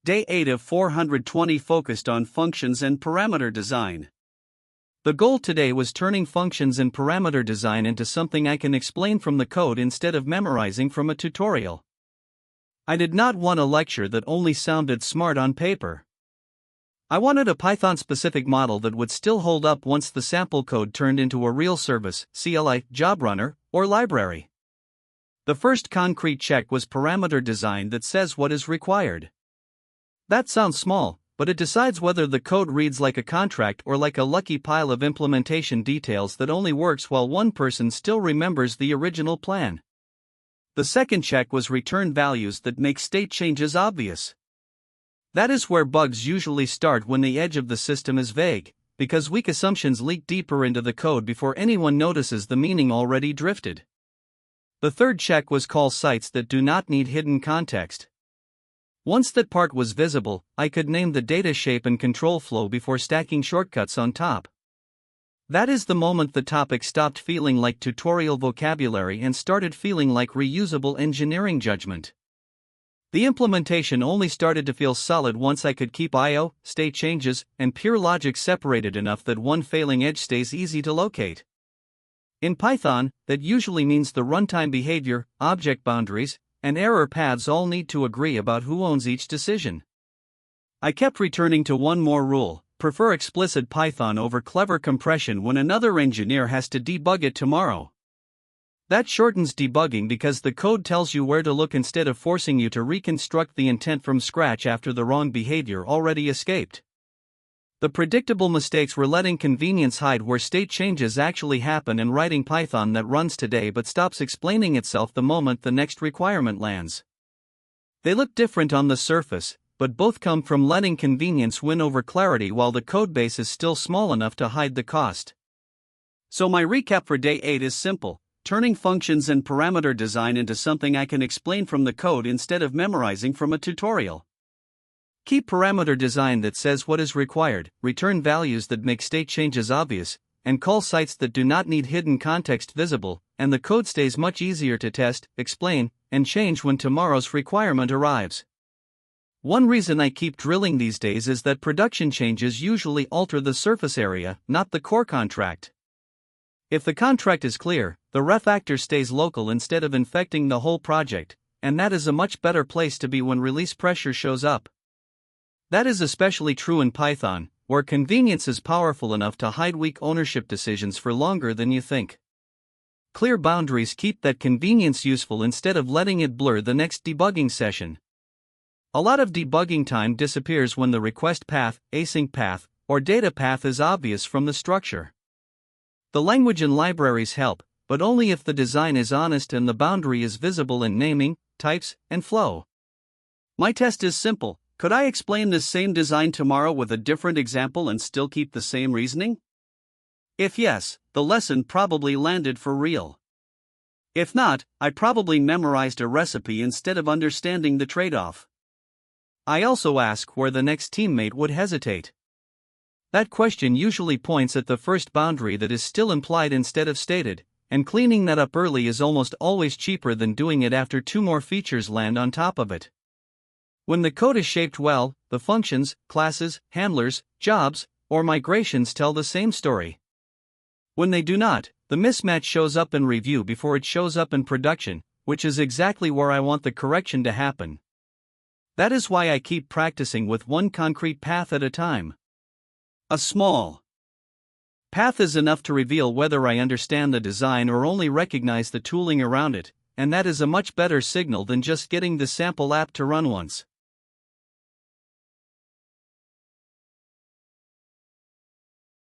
Day 8 of 420 focused on functions and parameter design. The goal today was turning functions and parameter design into something I can explain from the code instead of memorizing from a tutorial. I did not want a lecture that only sounded smart on paper. I wanted a Python-specific model that would still hold up once the sample code turned into a real service, CLI, job runner, or library. The first concrete check was parameter design that says what is required. That sounds small, but it decides whether the code reads like a contract or like a lucky pile of implementation details that only works while one person still remembers the original plan. The second check was return values that make state changes obvious. That is where bugs usually start when the edge of the system is vague, because weak assumptions leak deeper into the code before anyone notices the meaning already drifted. The third check was call sites that do not need hidden context. Once that part was visible, I could name the data shape and control flow before stacking shortcuts on top. That is the moment the topic stopped feeling like tutorial vocabulary and started feeling like reusable engineering judgment. The implementation only started to feel solid once I could keep I/O, state changes, and pure logic separated enough that one failing edge stays easy to locate. In Python, that usually means the runtime behavior, object boundaries, and error paths all need to agree about who owns each decision. I kept returning to one more rule: prefer explicit Python over clever compression when another engineer has to debug it tomorrow. That shortens debugging because the code tells you where to look instead of forcing you to reconstruct the intent from scratch after the wrong behavior already escaped. The predictable mistakes were letting convenience hide where state changes actually happen and writing Python that runs today but stops explaining itself the moment the next requirement lands. They look different on the surface, but both come from letting convenience win over clarity while the codebase is still small enough to hide the cost. So my recap for day 8 is simple: turning functions and parameter design into something I can explain from the code instead of memorizing from a tutorial. Keep parameter design that says what is required, return values that make state changes obvious, and call sites that do not need hidden context visible, and the code stays much easier to test, explain, and change when tomorrow's requirement arrives. One reason I keep drilling these days is that production changes usually alter the surface area, not the core contract. If the contract is clear, the refactor stays local instead of infecting the whole project, and that is a much better place to be when release pressure shows up. That is especially true in Python, where convenience is powerful enough to hide weak ownership decisions for longer than you think. Clear boundaries keep that convenience useful instead of letting it blur the next debugging session. A lot of debugging time disappears when the request path, async path, or data path is obvious from the structure. The language and libraries help, but only if the design is honest and the boundary is visible in naming, types, and flow. My test is simple: could I explain this same design tomorrow with a different example and still keep the same reasoning? If yes, the lesson probably landed for real. If not, I probably memorized a recipe instead of understanding the trade-off. I also ask where the next teammate would hesitate. That question usually points at the first boundary that is still implied instead of stated, and cleaning that up early is almost always cheaper than doing it after 2 more features land on top of it. When the code is shaped well, the functions, classes, handlers, jobs, or migrations tell the same story. When they do not, the mismatch shows up in review before it shows up in production, which is exactly where I want the correction to happen. That is why I keep practicing with one concrete path at a time. A small path is enough to reveal whether I understand the design or only recognize the tooling around it, and that is a much better signal than just getting the sample app to run once.